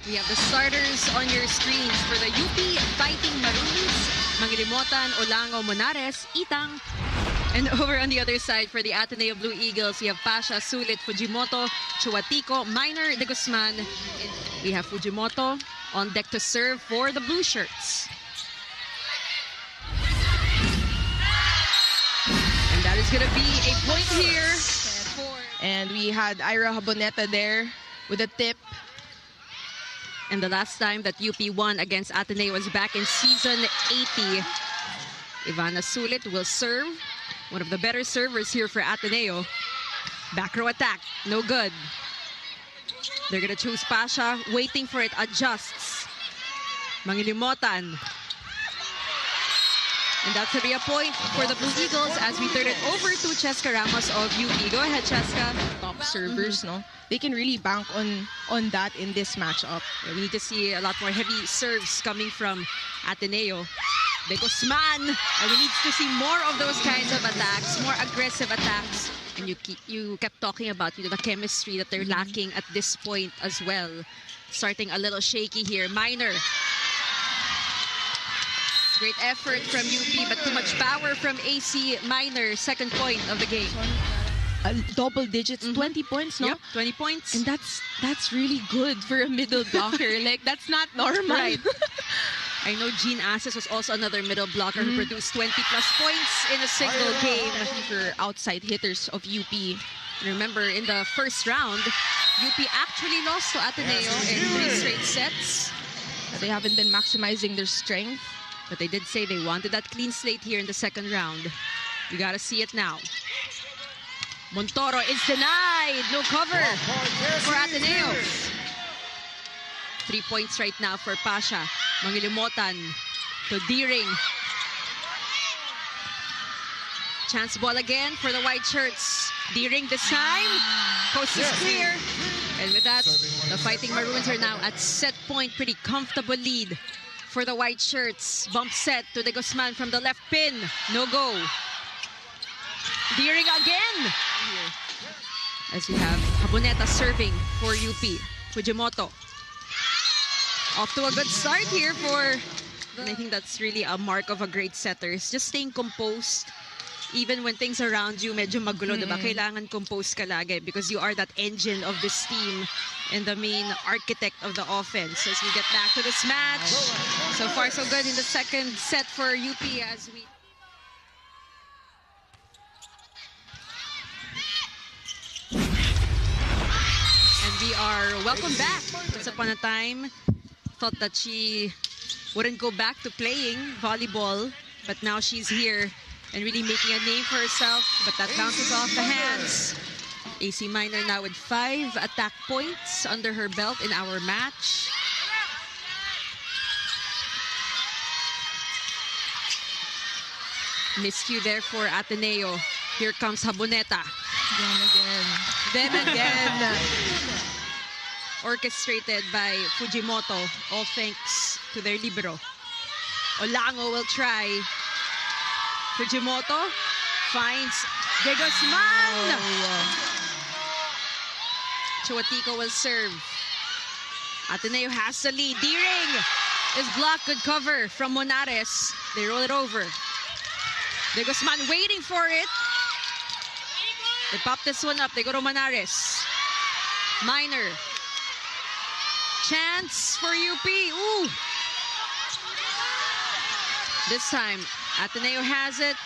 We have the starters on your screens for the UP Fighting Maroons, Mangilimutan, Olango, Monares, Itang. And over on the other side for the Ateneo Blue Eagles, we have Pasha, Sulit, Fujimoto, Chuatico, Minor, De Guzman. We have Fujimoto on deck to serve for the blue shirts. And that is going to be a point here. And we had Ira Haboneta there with a tip. And the last time that UP won against Ateneo was back in season 80. Ivana Sulit will serve. One of the better servers here for Ateneo. Back row attack, no good. They're going to choose Pasha, waiting for it, adjusts. Mangilimutan. And that's going to be a point for the Blue Eagles as we turn it over to Cheska Ramos of UP. Go ahead, Cheska. Top servers, no? They can really bank on that in this matchup. Yeah, we need to see a lot more heavy serves coming from Ateneo. De Guzman, and we need to see more of those kinds of attacks, more aggressive attacks. And you kept talking about the chemistry that they're lacking at this point as well. Starting a little shaky here. Minor. Great effort from UP, but too much power from AC Minor. Second point of the game. Double digits, 20 points, no? Yep, 20 points. And that's really good for a middle blocker. Like, that's not normal. Right. I know Jean Asses was also another middle blocker who produced 20+ points in a single game. For outside hitters of UP. Remember, in the first round, UP actually lost to Ateneo in 3 straight sets. They haven't been maximizing their strength. But they did say they wanted that clean slate here in the second round. You gotta see it now. Montoro is denied. No cover for Ateneo. 3 points right now for Pasha. Mangilimutan to Deering. Chance ball again for the white shirts. Deering this time. Coast is clear. And with that, the Fighting Maroons are now at set point. Pretty comfortable lead for the white shirts. Bump set to De Guzman from the left pin. No go. Deering again. As we have Haboneta serving for UP. Fujimoto. Off to a good start here for... And I think that's really a mark of a great setter. It's just staying composed. Even when things around you medyo magulo, diba? Kailangan composed ka lagi because you are that engine of this team and the main architect of the offense. As we get back to this match. So far, so good in the second set for UP as we... And we are welcome back. Once upon a time, thought that she wouldn't go back to playing volleyball, but now she's here and really making a name for herself, but that bounces off the hands. AC Minor now with 5 attack points under her belt in our match. Miscue there for Ateneo. Here comes Haboneta. Then again. Orchestrated by Fujimoto, all thanks to their libero. Olango will try. Fujimoto finds De Guzman. Chuatico will serve. Ateneo has the lead. Deering is blocked. Good cover from Monares. They roll it over. De Guzman waiting for it. They pop this one up. They go to Monares. Minor. Chance for UP. Ooh. This time, Ateneo has it.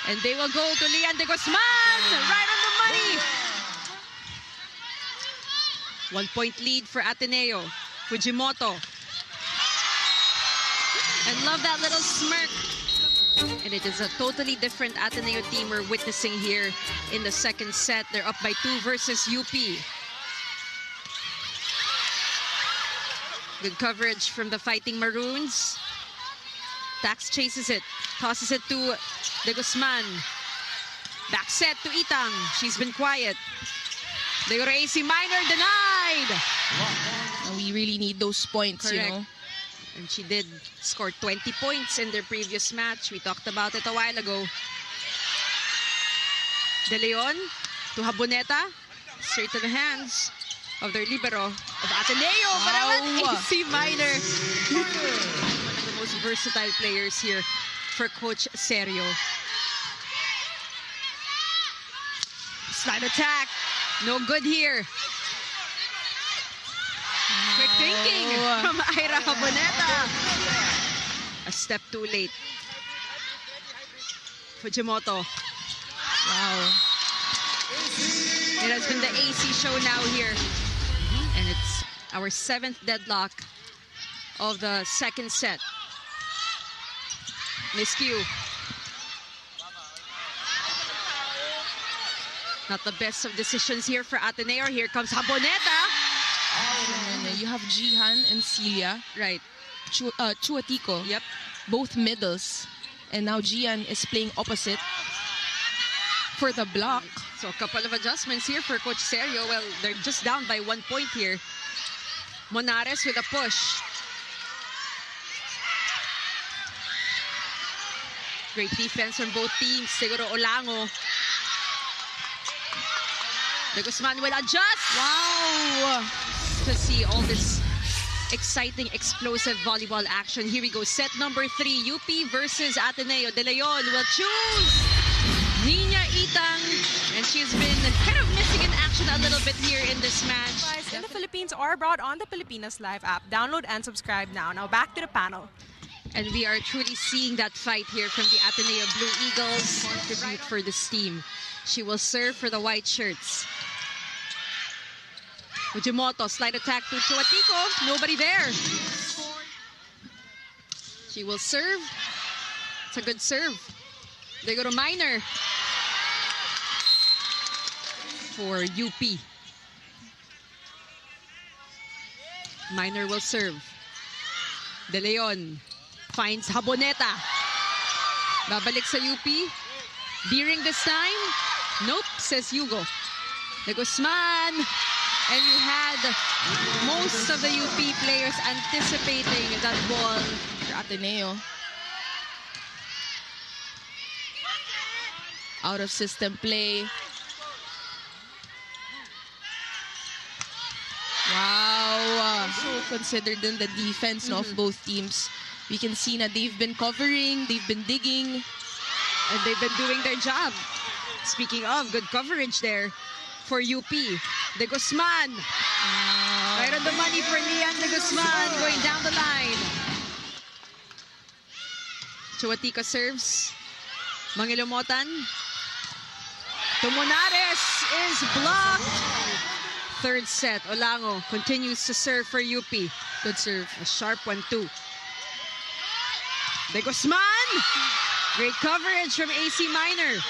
And they will go to Lian De Guzman. Right on the money. 1 point lead for Ateneo. Fujimoto. And love that little smirk. And it is a totally different Ateneo team we're witnessing here in the second set. They're up by 2 versus UP. Good coverage from the Fighting Maroons. Tax chases it, tosses it to De Guzman. Back set to Itang. She's been quiet. They go to AC Minor, denied. We really need those points, Correct. you know. And she did score 20 points in their previous match. We talked about it a while ago. De Leon to Haboneta. Straight to the hands of their libero of Ateneo. But AC Minor. One of the most versatile players here for Coach Serio. Slide attack. No good here. Quick thinking from Ira Haboneta. A step too late. Fujimoto. Wow. It has been the AC show now here. And it's our 7th deadlock of the second set. Miscue. Not the best of decisions here for Ateneo. Here comes Haboneta. And you have Jihan and Celia. Right. Chuatico. Yep. Both middles. And now Jihan is playing opposite for the block. So a couple of adjustments here for Coach Serio. Well, they're just down by 1 point here. Monares with a push. Great defense from both teams. Siguro Olango. De Guzman will adjust. Wow! To see all this exciting, explosive volleyball action. Here we go. Set number 3. UP versus Ateneo. De Leon will choose Nina Itang. And she's been kind of missing in action a little bit here in this match. In the Philippines or abroad on the Pilipinas Live app. Download and subscribe now. Now back to the panel. And we are truly seeing that fight here from the Ateneo Blue Eagles. Contribute for this team. She will serve for the white shirts. Fujimoto, slide attack to Chuatico. Nobody there. She will serve. It's a good serve. They go to Minor for UP. Minor will serve. De Leon finds Haboneta. Babalik sa UP. Deering this time. Nope, says Hugo. De Guzman. And you had most of the UP players anticipating that ball For Ateneo. Out of system play. Wow. So considered in the defense of both teams. We can see that they've been covering, they've been digging. and they've been doing their job. Speaking of, good coverage there for UP. De Guzman. Right on the money for Lian De Guzman going down the line. Chuatico serves. Mangilumotan. Tumonares is blocked. Third set, Olango continues to serve for UP. Good serve. A sharp one, too. De Guzman. Great coverage from AC Minor.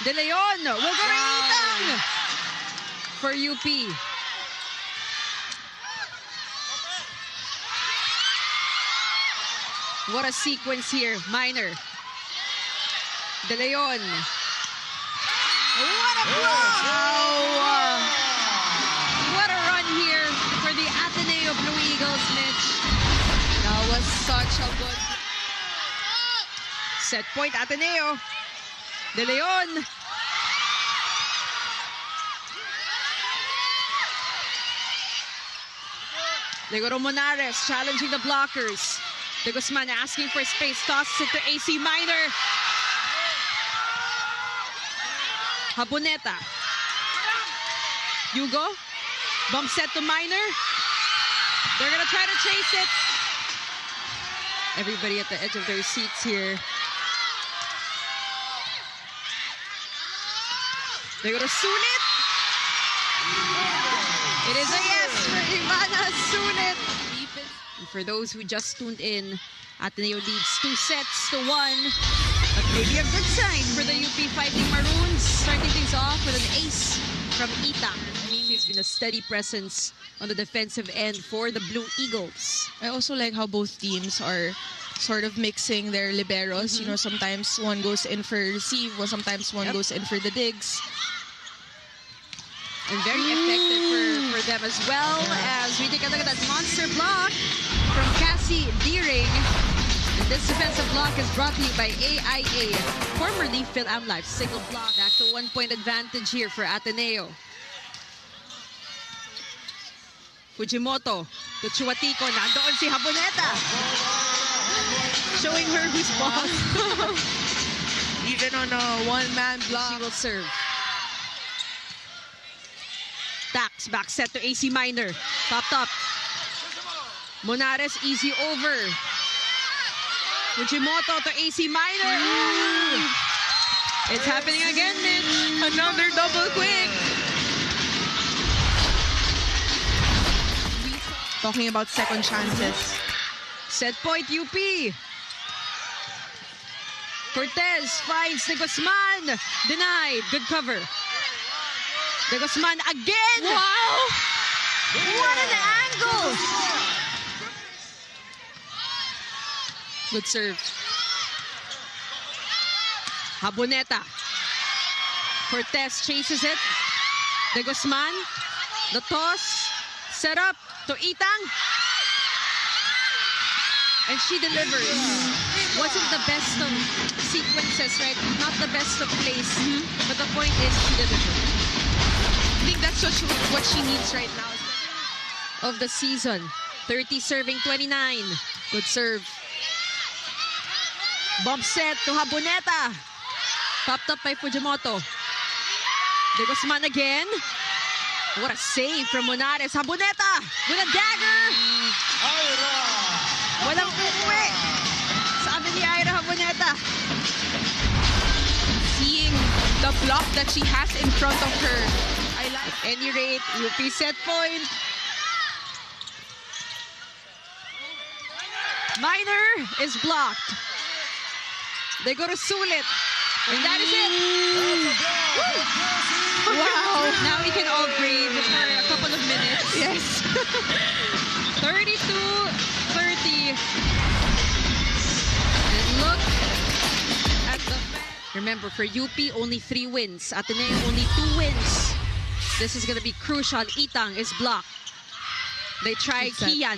De Leon will go to Itang for UP. What a sequence here. Minor. De Leon. What a block! What a run here for the Ateneo Blue Eagles, Mitch. That was such a good... Set point, Ateneo. De Leon. They go to Monares, challenging the blockers. De Guzman asking for space, tosses it to AC Minor. Haboneta. Hugo. Bump set to Minor. They're going to try to chase it. Everybody at the edge of their seats here. They go to Sunit. It is a yes for Ivana Sunit. And for those who just tuned in, Ateneo leads 2-1. But maybe a good sign for the UP Fighting Maroons. Starting things off with an ace from Itang. He's been a steady presence on the defensive end for the Blue Eagles. I also like how both teams are sort of mixing their liberos. You know, sometimes one goes in for receive, or sometimes one goes in for the digs. And very effective for them as well. As we take a look at that monster block from Cassie Deering. And this defensive block is brought to you by AIA, formerly Phil Life single block. Back to 1 point advantage here for Ateneo. Fujimoto to Chuatico. Nandoon si Haboneta. Showing her who's boss. Even on a one-man block. She will serve. Tax, back set to AC Minor. Popped up. Monares, easy over. Fujimoto to AC Minor. It's happening again, Mitch. Another double quick. Talking about second chances. Set point, UP. Cortez finds De Guzman. Denied. Good cover. De Guzman again. Wow! What an angle. Good serve. Haboneta. Cortez chases it. De Guzman. The toss. Set up to Itang. And she delivers. Wasn't the best of sequences, right? Not the best of plays. But the point is she delivered. I think that's what she needs right now. Of the season. 30 serving 29. Good serve. Bump set to Haboneta. Popped up by Fujimoto. De Guzman again. What a save from Monares. Haboneta with a dagger. Walang uuwi. Sabi ni Ira Haboneta. Seeing the block that she has in front of her. I like. At any rate, UP set point. Minor is blocked. They go to Sulit. And that is it. Wow. Now we can all breathe for a couple of minutes. Yes. 32-30. And look at the... Remember, for UP, only 3 wins. Ateneo, only 2 wins. This is going to be crucial. Itang is blocked. They try Kian.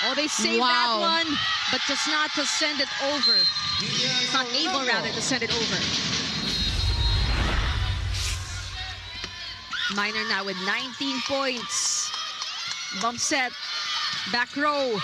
Oh, they saved that one, but just not to send it over. Not able, rather, to send it over. Minor now with 19 points. Bump set. Back row.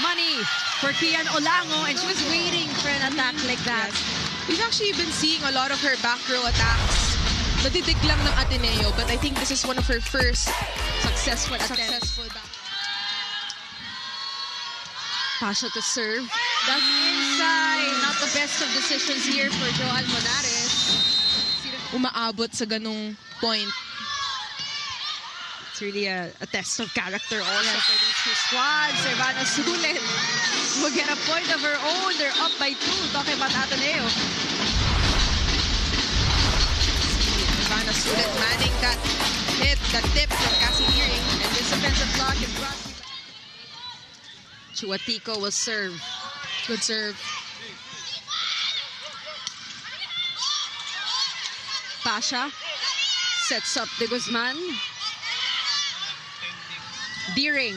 Money for Kian Olango, and she was waiting for an attack like that. Yes. We've actually been seeing a lot of her back row attacks. Nadidig lang ng Ateneo, but I think this is one of her first Successful back. Pasha to serve. That's inside. Not the best of decisions here for Joan Monares. Umaabot sa ganung point. It's really a test of character also for these two squads. Ivana Sulit will get a point of her own. They're up by 2. Talking about Ateneo. Ivana Sulit manning that hit, that tip from Cassie Earing. And this offensive block is brought to you. Chuatico will serve. Good serve. Pasha sets up De Guzman. Deering.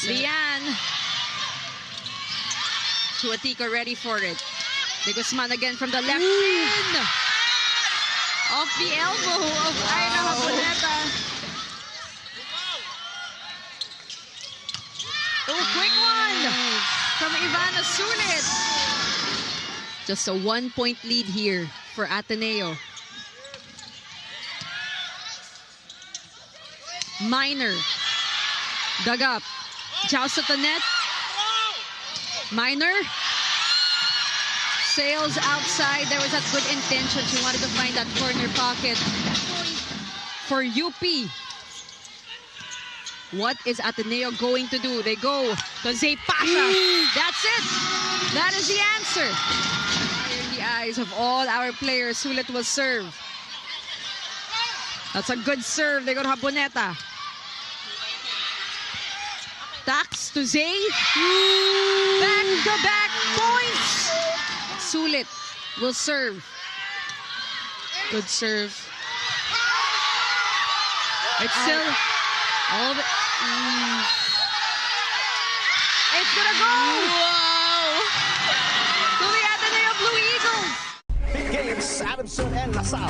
Lian. Chuatico ready for it. De Guzman again from the left end. Off the elbow of Ira Haboneta. Oh, quick one from Ivana Sulit. Just a 1-point lead here for Ateneo. Minor. Dug up. Joust at the net. Minor. Sails outside. There was that good intention. She wanted to find that corner pocket. For UP. What is Ateneo going to do? They go to Zay Pasha. That's it. That is the answer. In the eyes of all our players, Sulit will serve. That's a good serve. They go to Haboneta. Tax to Zay. Back-to-back points. Sulit will serve. Good serve. It's still all of it. It's gonna go. Wow! To the Ateneo Blue Eagles. Big games, Adamson and Nassau.